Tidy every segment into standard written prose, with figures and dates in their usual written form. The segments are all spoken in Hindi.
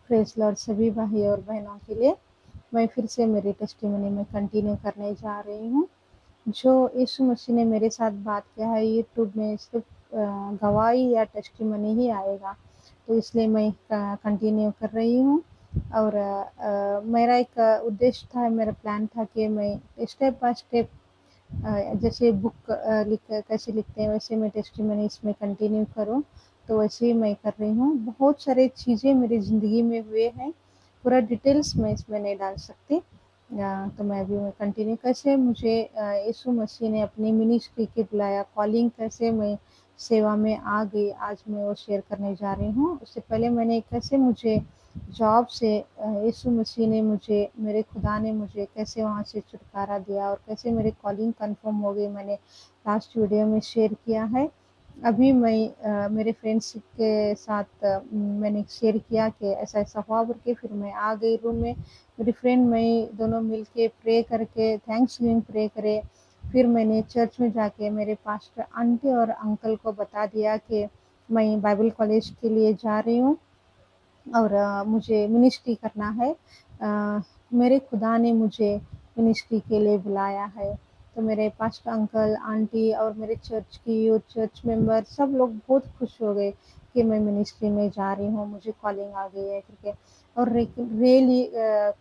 प्रेज़ लॉर्ड सभी भाई और बहनों के लिए मैं फिर से मेरी टेस्टिमनी में कंटिन्यू करने जा रही हूँ। जो यीशु मसीह ने मेरे साथ बात किया है यूट्यूब में सिर्फ़ गवाही या टेस्टिमनी ही आएगा, तो इसलिए मैं कंटिन्यू कर रही हूँ। और मेरा एक उद्देश्य था, मेरा प्लान था कि मैं स्टेप बाय स्टेप जैसे बुक कैसे लिखते हैं वैसे मैं टेस्टिमनी इसमें कंटिन्यू करूँ, तो वैसे ही मैं कर रही हूँ। बहुत सारी चीज़ें मेरी ज़िंदगी में हुए हैं, पूरा डिटेल्स मैं इसमें नहीं डाल सकती। तो मैं कंटिन्यू कैसे मुझे यीशु मसीह ने अपनी मिनिस्ट्री के बुलाया, कॉलिंग कैसे मैं सेवा में आ गई, आज मैं वो शेयर करने जा रही हूँ। उससे पहले मैंने कैसे मुझे जॉब से यीशु मसीह ने मुझे, मेरे खुदा ने मुझे कैसे वहाँ से छुटकारा दिया और कैसे मेरी कॉलिंग कन्फर्म हो गई, मैंने लास्ट वीडियो में शेयर किया है। अभी मैं मेरे फ्रेंड्स के साथ मैंने शेयर किया कि ऐसा-ऐसा हुआ बोल के, फिर मैं आ गई रूम में। मेरी फ्रेंड मैं दोनों मिल के प्रे करके थैंक्सगिविंग प्रे करे। फिर मैंने चर्च में जाके मेरे पास्टर आंटी और अंकल को बता दिया कि मैं बाइबल कॉलेज के लिए जा रही हूँ और मुझे मिनिस्ट्री करना है। मेरे खुदा ने मुझे मिनिस्ट्री के लिए बुलाया है। तो मेरे पास्टर अंकल, आंटी और मेरे चर्च की यूथ, चर्च मेंबर सब लोग बहुत खुश हो गए कि मैं मिनिस्ट्री में जा रही हूँ, मुझे कॉलिंग आ गई है करके। और रियली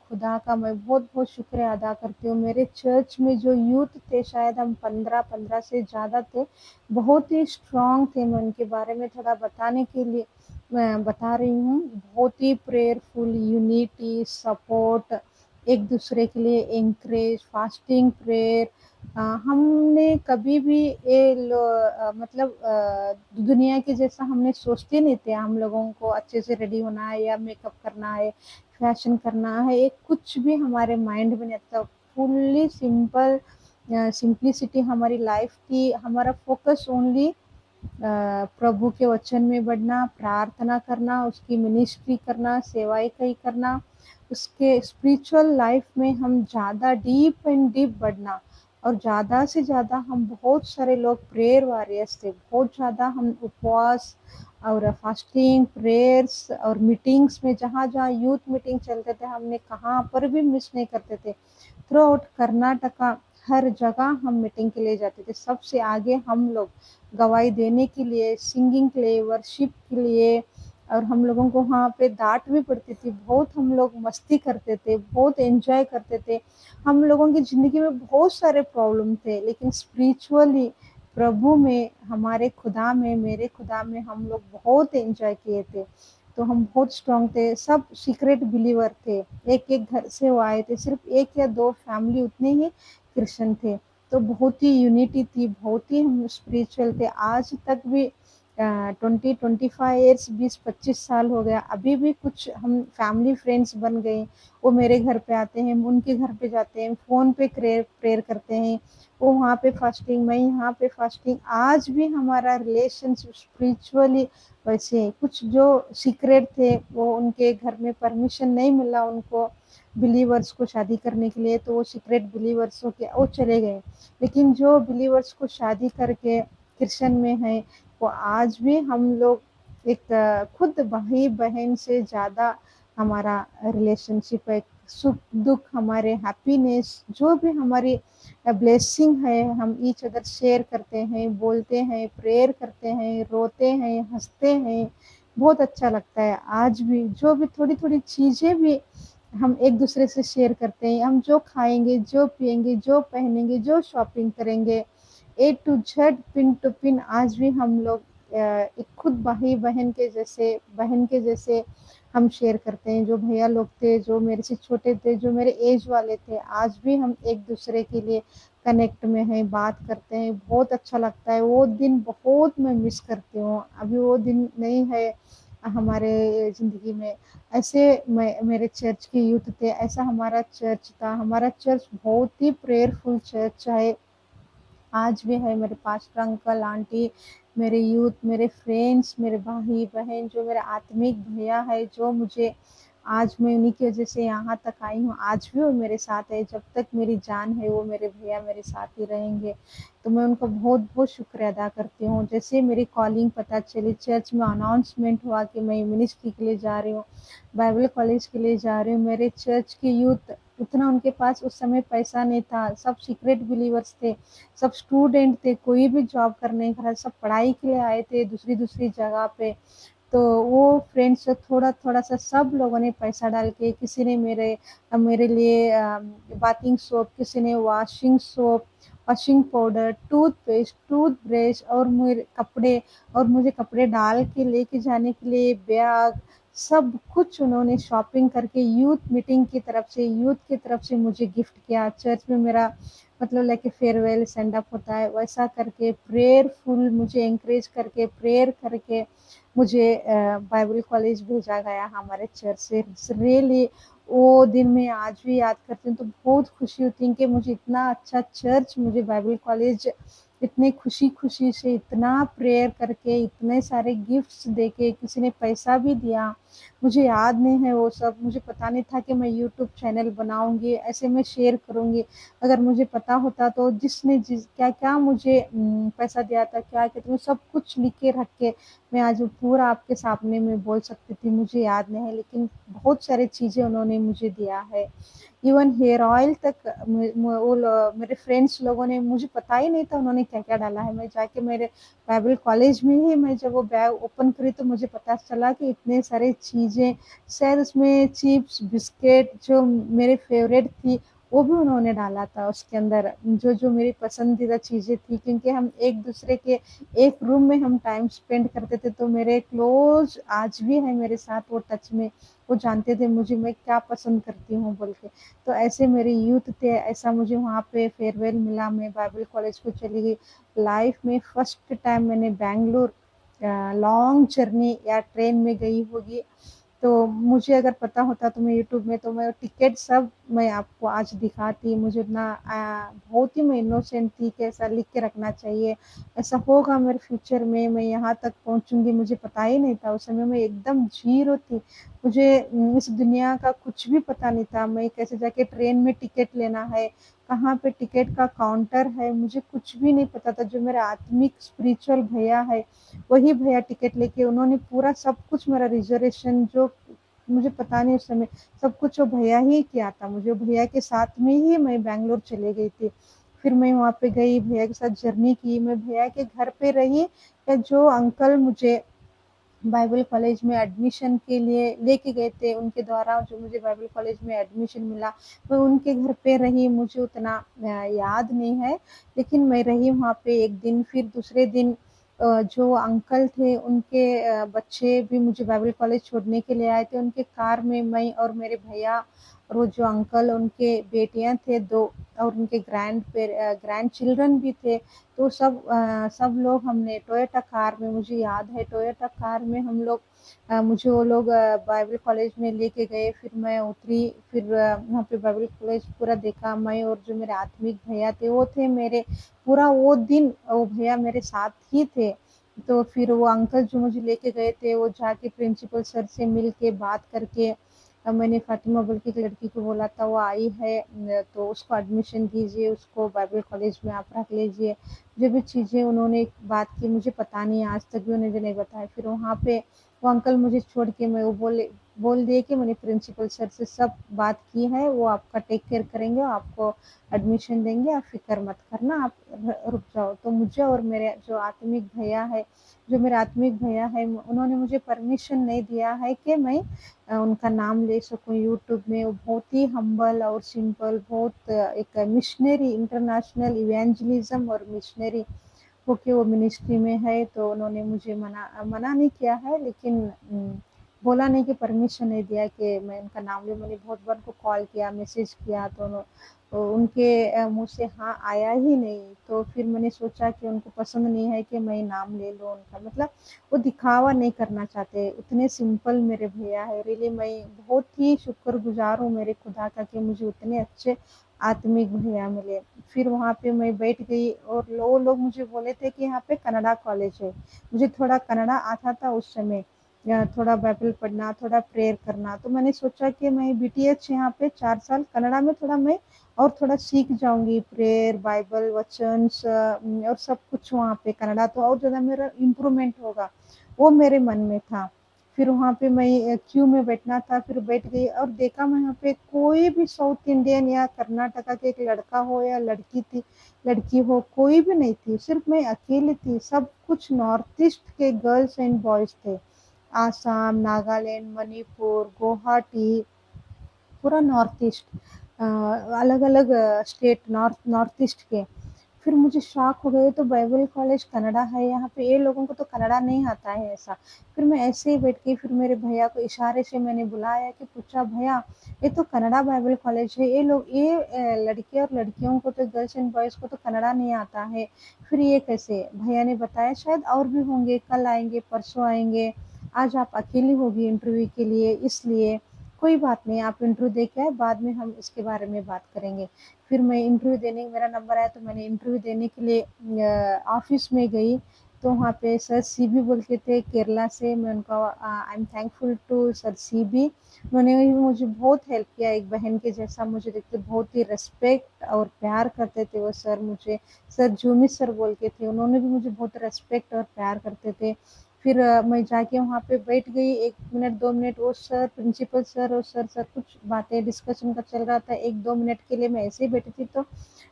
खुदा का मैं बहुत-बहुत शुक्रिया अदा करती हूँ। मेरे चर्च में जो यूथ थे, शायद हम 15 से ज़्यादा थे, बहुत ही स्ट्रॉन्ग थे। मैं उनके बारे में थोड़ा बताने के लिए मैं बता रही हूँ। बहुत ही प्रेयरफुल, यूनिटी, सपोर्ट, एक-दूसरे के लिए एनकरेज, फास्टिंग, प्रेयर। हमने कभी भी मतलब दुनिया के जैसा हमने सोचते नहीं थे, हम लोगों को अच्छे से रेडी होना है या मेकअप करना है, फैशन करना है, ये कुछ भी हमारे माइंड में नहीं आता। फुल्ली सिंपल सिम्प्लिसिटी हमारी लाइफ की। हमारा फोकस ओनली प्रभु के वचन में बढ़ना, प्रार्थना करना, उसकी मिनिस्ट्री करना, सेवाएँ कई करना, उसके स्पिरिचुअल लाइफ में हम ज़्यादा डीप एंड डीप बढ़ना। और ज़्यादा से ज़्यादा हम बहुत सारे लोग प्रेयर वॉरियर्स थे, बहुत ज़्यादा हम उपवास और फास्टिंग, प्रेयर्स और मीटिंग्स में जहाँ-जहाँ यूथ मीटिंग चलते थे, हमने कहाँ पर भी मिस नहीं करते थे। थ्रू आउट कर्नाटका हर जगह हम मीटिंग के लिए जाते थे। सबसे आगे हम लोग गवाही देने के लिए, सिंगिंग के लिए, वर्शिप के लिए। और हम लोगों को वहाँ पे डाँट भी पड़ती थी। बहुत हम लोग मस्ती करते थे, बहुत एन्जॉय करते थे। हम लोगों की ज़िंदगी में बहुत सारे प्रॉब्लम थे, लेकिन स्पिरिचुअली प्रभु में, हमारे खुदा में, मेरे खुदा में हम लोग बहुत एन्जॉय किए थे। तो हम बहुत स्ट्रॉन्ग थे, सब सीक्रेट बिलीवर थे। एक-एक घर से वो आए थे, सिर्फ़ 1 या 2 फैमिली उतने ही क्रिश्चियन थे। तो बहुत ही यूनिटी थी, बहुत ही हम स्पिरिचुअल थे। आज तक भी 20-25 ईयर्स, 20-25 साल हो गया, अभी भी कुछ हम फैमिली फ्रेंड्स बन गए। वो मेरे घर पे आते हैं, हम उनके घर पे जाते हैं, फ़ोन पे प्रेयर करते हैं। वो वहाँ पे फास्टिंग, मैं यहाँ पे फास्टिंग। आज भी हमारा रिलेशनशिप स्पिरिचुअली वैसे ही। कुछ जो सीक्रेट थे, वो उनके घर में परमिशन नहीं मिला उनको बिलीवर्स को शादी करने के लिए, तो वो सीक्रेट बिलीवर्स हो के वो चले गए। लेकिन जो बिलीवर्स को शादी करके क्रिश्चियन में हैं, वो आज भी हम लोग एक खुद भाई-बहन से ज़्यादा हमारा रिलेशनशिप है। सुख-दुःख, हमारे हैप्पीनेस, जो भी हमारी ब्लेसिंग है, हम ईच अदर शेयर करते हैं, बोलते हैं, प्रेयर करते हैं, रोते हैं, हँसते हैं। बहुत अच्छा लगता है। आज भी जो भी थोड़ी-थोड़ी चीज़ें भी हम एक-दूसरे से शेयर करते हैं। हम जो खाएँगे, जो पिएँगे, जो पहनेंगे, जो शॉपिंग करेंगे, A to Z, pin to pin आज भी हम लोग एक खुद भाई-बहन के जैसे, बहन के जैसे हम शेयर करते हैं। जो भैया लोग थे, जो मेरे से छोटे थे, जो मेरे ऐज वाले थे, आज भी हम एक-दूसरे के लिए कनेक्ट में हैं, बात करते हैं। बहुत अच्छा लगता है। वो दिन बहुत मैं मिस करती हूँ। अभी वो दिन नहीं है हमारे ज़िंदगी में। ऐसे मैं, मेरे चर्च के यूथ थे, ऐसा हमारा चर्च था। हमारा चर्च बहुत ही प्रेयरफुल चर्च है। आज भी है। मेरे पास्टर अंकल, आंटी, मेरे यूथ, मेरे फ्रेंड्स, मेरे भाई-बहन, जो मेरा आत्मिक भैया है, जो मुझे आज मैं उन्हीं की वजह से यहाँ तक आई हूँ, आज भी वो मेरे साथ है, जब तक मेरी जान है वो मेरे भैया मेरे साथ ही रहेंगे। तो मैं उनका बहुत-बहुत शुक्रिया अदा करती हूँ। जैसे मेरी कॉलिंग पता चली, चर्च में अनाउंसमेंट हुआ कि मैं मिनिस्ट्री के लिए जा रही हूँ, बाइबल कॉलेज के लिए जा रही हूँ, मेरे चर्च के यूथ उतना उनके पास उस समय पैसा नहीं था, सब सीक्रेट बिलीवर्स थे, सब स्टूडेंट थे, कोई भी जॉब करने का, सब पढ़ाई के लिए आए थे दूसरी-दूसरी जगह पे। तो वो फ्रेंड्स थोड़ा-थोड़ा सा सब लोगों ने पैसा डाल के, किसी ने मेरे लिए बाथिंग सोप, किसी ने washing soap, washing powder, toothpaste, toothbrush और मेरे कपड़े, और मुझे कपड़े डाल के लेके जाने के लिए बैग, सब कुछ उन्होंने शॉपिंग करके यूथ की तरफ से मुझे गिफ्ट किया। चर्च में मेरा मतलब लाइक फेयरवेल सेंड ऑफ होता है, वैसा करके प्रेयरफुल मुझे एनकरेज करके, प्रेयर करके मुझे बाइबल कॉलेज भेजा गया हमारे चर्च से। रियली वो दिन मैं आज भी याद करती हूँ तो बहुत खुशी होती है कि मुझे इतना अच्छा चर्च, मुझे बाइबल कॉलेज इतने खुशी-खुशी से, इतना प्रेयर करके, इतने सारे गिफ्ट्स देके, किसी ने पैसा भी दिया। मुझे याद नहीं है वो सब, मुझे पता नहीं था कि मैं यूट्यूब चैनल बनाऊँगी, ऐसे मैं शेयर करूँगी। अगर मुझे पता होता तो जिसने क्या-क्या मुझे पैसा दिया था, क्या कहते हैं, सब कुछ लिख के रख के मैं आज पूरा आपके सामने में बोल सकती थी, मुझे याद नहीं है, लेकिन बहुत सारी चीज़ें उन्होंने मुझे दिया है। इवन हेयर ऑयल तक मेरे फ्रेंड्स लोगों ने, मुझे पता ही नहीं था उन्होंने क्या-क्या डाला है। मैं जाके मेरे बाइबल कॉलेज में ही मैं जब वो बैग ओपन करी तो मुझे पता चला कि इतने सारे चीज़ें, शायद उसमें चिप्स, बिस्किट जो मेरे फ़ेवरेट थी, वो भी उन्होंने डाला था उसके अंदर, जो मेरी पसंदीदा चीज़ें थी, क्योंकि हम एक-दूसरे के एक रूम में हम टाइम स्पेंड करते थे, तो मेरे क्लोज़ आज भी हैं मेरे साथ वो टच में। वो जानते थे मुझे मैं क्या पसंद करती हूँ बोल के। तो ऐसे मेरे यूथ थे, ऐसा मुझे वहाँ पे फेयरवेल मिला, मैं बाइबल कॉलेज को चली गई। लाइफ़ में फर्स्ट टाइम मैंने बैंगलोर लॉन्ग जर्नी या ट्रेन में गई होगी। तो मुझे अगर पता होता तो मैं यूट्यूब में तो मैं टिकट सब मैं आपको आज दिखाती। मुझे उतना बहुत ही मैं इनोसेंट थी कि ऐसा लिख के रखना चाहिए, ऐसा होगा मेरे फ्यूचर में, मैं यहाँ तक पहुँचूँगी, मुझे पता ही नहीं था। उस समय मैं एकदम ज़ीरो थी। मुझे इस दुनिया का कुछ भी पता नहीं था, मैं कैसे जाके ट्रेन में टिकट लेना है, कहाँ पे टिकट का काउंटर है, मुझे कुछ भी नहीं पता था। जो मेरा आत्मिक स्पिरिचुअल भैया है, वही भैया टिकट लेके उन्होंने पूरा सब कुछ मेरा रिजर्वेशन जो मुझे पता नहीं उस समय, सब कुछ वो भैया ही किया था। मुझे वो भैया के साथ में ही मैं बैंगलोर चली गई थी। फिर मैं वहाँ पे गई, भैया के साथ जर्नी की, मैं भैया के घर पे रही, या जो अंकल मुझे बाइबल कॉलेज में एडमिशन के लिए लेके गए थे, उनके द्वारा जो मुझे बाइबल कॉलेज में एडमिशन मिला, मैं उनके घर पे रही। मुझे उतना याद नहीं है, लेकिन मैं रही वहाँ पे एक दिन। फिर दूसरे दिन जो अंकल थे उनके बच्चे भी मुझे बाइबल कॉलेज छोड़ने के लिए आए थे। उनके कार में मैं और मेरे भैया और वो जो अंकल, उनके बेटियाँ थे 2, और उनके ग्रैंड चिल्ड्रन भी थे। तो सब लोग हमने टोयोटा कार में, मुझे याद है टोयोटा कार में हम लोग मुझे वो लोग बाइबल कॉलेज में लेके गए। फिर मैं उतरी, फिर वहाँ पे बाइबल कॉलेज पूरा देखा। मैं और जो मेरे आत्मिक भैया थे वो थे मेरे, पूरा वो दिन वो भैया मेरे साथ ही थे। तो फिर वो अंकल जो मुझे लेके गए थे, वो जाके प्रिंसिपल सर से मिल के बात करके मैंने फातिमा बोल के एक लड़की को बोला था, वो आई है तो उसको एडमिशन दीजिए, उसको बाइबल कॉलेज में आप रख लीजिए। जो भी चीज़ें उन्होंने बात की मुझे पता नहीं, आज तक भी उन्होंने नहीं बताया। फिर वहाँ पे वो अंकल मुझे छोड़ के, मैं वो बोल दिए कि मैंने प्रिंसिपल सर से सब बात की है, वो आपका टेक केयर करेंगे, आपको एडमिशन देंगे, आप फ़िक्र मत करना, आप रुक जाओ। तो मुझे और मेरे जो आत्मिक भैया है, उन्होंने मुझे परमिशन नहीं दिया है कि मैं उनका नाम ले सकूँ यूट्यूब में। वो बहुत ही हम्बल और सिंपल, बहुत एक मिशनरी, इंटरनेशनल इवेंजलिज्म और मिशनरी होके वो मिनिस्ट्री में है। तो उन्होंने मुझे मना नहीं किया है, लेकिन बोला नहीं कि परमिशन नहीं दिया कि मैं उनका नाम लूँ। मैंने बहुत बार उनको कॉल किया, मैसेज किया, तो उनके मुँह से हाँ आया ही नहीं। तो फिर मैंने सोचा कि उनको पसंद नहीं है कि मैं नाम ले लूँ उनका, मतलब वो दिखावा नहीं करना चाहते, उतने सिंपल मेरे भैया है। रियली मैं बहुत ही शुक्रगुज़ार हूँ मेरे खुदा का कि मुझे उतने अच्छे आत्मिक भैया मिले। फिर वहाँ पे मैं बैठ गई और वो लोग मुझे बोले थे कि यहाँ पे कनाडा कॉलेज है। मुझे थोड़ा कन्नड़ा आता था उस समय, या थोड़ा बाइबल पढ़ना, थोड़ा प्रेयर करना। तो मैंने सोचा कि मैं बीटीएच यहाँ पे 4 साल कनाडा में थोड़ा मैं और थोड़ा सीख जाऊँगी प्रेयर, बाइबल, वचन्स और सब कुछ वहाँ पे कनाडा तो और ज़्यादा मेरा इम्प्रूवमेंट होगा, वो मेरे मन में था। फिर वहाँ पे मैं क्यू में बैठना था, फिर बैठ गई और देखा मैं यहाँ पे कोई भी साउथ इंडियन या कर्नाटका के एक लड़का हो या लड़की थी लड़की हो, कोई भी नहीं थी, सिर्फ मैं अकेली थी। सब कुछ नॉर्थ ईस्ट के गर्ल्स एंड बॉयज़ थे। आसाम, नागालैंड, मणिपुर, गुवाहाटी, पूरा नॉर्थ ईस्ट, अलग अलग स्टेट नॉर्थ ईस्ट के। फिर मुझे शॉक हो गए, तो बाइबल कॉलेज कनाडा है यहाँ पे, ये लोगों को तो कनाडा नहीं आता है ऐसा। फिर मैं ऐसे ही बैठ के फिर मेरे भैया को इशारे से मैंने बुलाया कि पूछा, भैया ये तो कनाडा बाइबल कॉलेज है, ये लोग ये लड़के और लड़कियों को तो गर्ल्स एंड बॉयज़ को तो कनाडा नहीं आता है, फिर ये कैसे? भैया ने बताया शायद और भी होंगे, कल आएंगे, परसों आएंगे, आज आप अकेली होगी इंटरव्यू के लिए, इसलिए कोई बात नहीं, आप इंटरव्यू दे के आए, बाद में हम इसके बारे में बात करेंगे। फिर मैं इंटरव्यू देने मेरा नंबर आया, तो मैंने इंटरव्यू देने के लिए ऑफिस में गई। तो वहाँ पे सर सीबी बोल के थे केरला से। मैं उनका I am thankful to sir CB, उन्होंने भी मुझे बहुत हेल्प किया, एक बहन के जैसा मुझे देखते, बहुत ही रिस्पेक्ट और प्यार करते थे वो सर मुझे। सर जूमी सर बोल के थे, उन्होंने भी मुझे बहुत रिस्पेक्ट और प्यार करते थे। फिर मैं जाके वहाँ पे बैठ गई, 1 मिनट 2 मिनट वो सर प्रिंसिपल सर और सर कुछ बातें डिस्कशन का चल रहा था, 1-2 मिनट के लिए मैं ऐसे ही बैठी थी। तो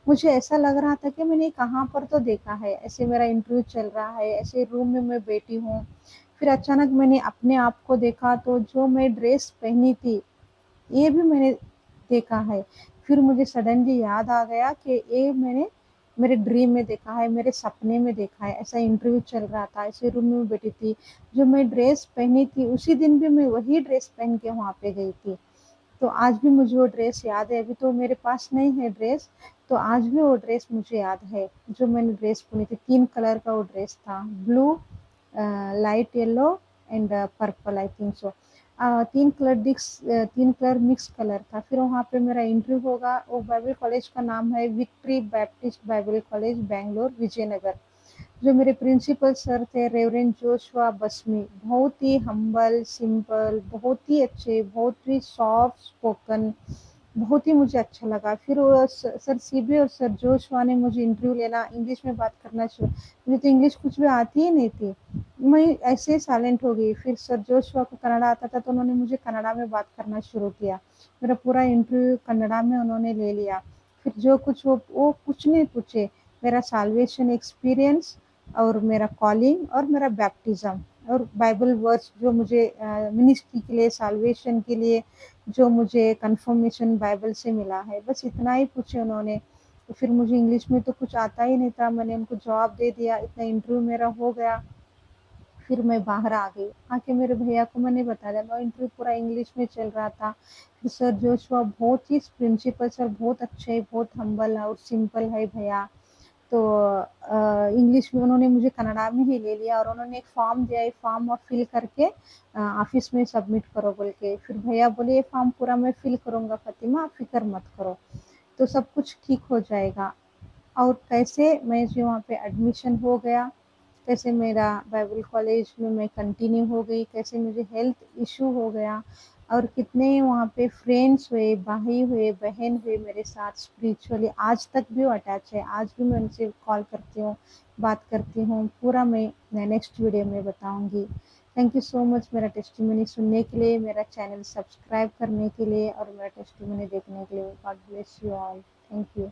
मुझे ऐसा लग रहा था कि मैंने कहाँ पर तो देखा है, ऐसे मेरा इंटरव्यू चल रहा है, ऐसे रूम में मैं बैठी हूँ। फिर अचानक मैंने अपने आप को देखा, तो जो मैं ड्रेस पहनी थी, ये भी मैंने देखा है। फिर मुझे सडनली याद आ गया कि ये मैंने मेरे ड्रीम में देखा है, मेरे सपने में देखा है, ऐसा इंटरव्यू चल रहा था, ऐसे रूम में बैठी थी, जो मैं ड्रेस पहनी थी उसी दिन भी मैं वही ड्रेस पहन के वहाँ पे गई थी। तो आज भी मुझे वो ड्रेस याद है, अभी तो मेरे पास नहीं है ड्रेस, तो आज भी वो ड्रेस मुझे याद है, जो मैंने ड्रेस पहनी थी, 3 कलर का वो ड्रेस था, blue, light yellow and purple I think so. 3 colour mix colour था। फिर वहाँ पे मेरा इंटरव्यू होगा, वो बाइबल कॉलेज का नाम है Victory Baptist Bible College Bangalore Vijayanagar. जो मेरे प्रिंसिपल सर थे रेवरेंड जोशुआ बस्मी, बहुत ही हम्बल, सिंपल, बहुत ही अच्छे, बहुत ही सॉफ्ट स्पोकन, बहुत ही मुझे अच्छा लगा। फिर वो सर सीबी और सर जोशुआ ने मुझे इंटरव्यू लेना, इंग्लिश में बात करना शुरू। मुझे तो इंग्लिश कुछ भी आती ही नहीं थी, मैं ऐसे ही साइलेंट हो गई। फिर सर जोशुआ को कन्नड़ा आता था, तो उन्होंने मुझे कन्नड़ा में बात करना शुरू किया, मेरा पूरा इंटरव्यू कन्नड़ा में उन्होंने ले लिया। फिर जो कुछ वो कुछ नहीं पूछे, मेरा साल्वेशन एक्सपीरियंस और मेरा कॉलिंग और मेरा बैप्टिज्म और बाइबल वर्स जो मुझे मिनिस्ट्री के लिए, साल्वेशन के लिए जो मुझे कंफर्मेशन बाइबल से मिला है, बस इतना ही पूछे उन्होंने। तो फिर मुझे इंग्लिश में तो कुछ आता ही नहीं था, मैंने उनको जवाब दे दिया, इतना इंटरव्यू मेरा हो गया। फिर मैं बाहर आ गई, आके मेरे भैया को मैंने बता दिया, मेरा इंटरव्यू पूरा इंग्लिश में चल रहा था। फिर सर जोशुआ बहुत ही, प्रिंसिपल सर बहुत अच्छे, बहुत हम्बल और सिंपल है भैया। तो इंग्लिश में उन्होंने मुझे कन्नड़ा में ही ले लिया और उन्होंने एक फॉर्म दिया, एक फॉर्म आप फिल करके ऑफिस में सबमिट करो बोल के। फिर भैया बोले ये फॉर्म पूरा मैं फिल करूँगा फ़ातिमा, आप फ़िक्र मत करो, तो सब कुछ ठीक हो जाएगा। और कैसे मैं जो वहाँ पे एडमिशन हो गया, कैसे मेरा बाइबल कॉलेज में मैं कंटिन्यू हो गई, कैसे मुझे हेल्थ इशू हो गया और कितने वहाँ पे फ्रेंड्स हुए, भाई हुए, बहन हुए मेरे साथ स्पिरिचुअली, आज तक भी वो अटैच है, आज भी मैं उनसे कॉल करती हूँ, बात करती हूँ, पूरा मैं नेक्स्ट वीडियो में बताऊँगी। थैंक यू सो मच मेरा टेस्टिमनी सुनने के लिए, मेरा चैनल सब्सक्राइब करने के लिए और मेरा टेस्टिमनी देखने के लिए। God bless you all. Thank you.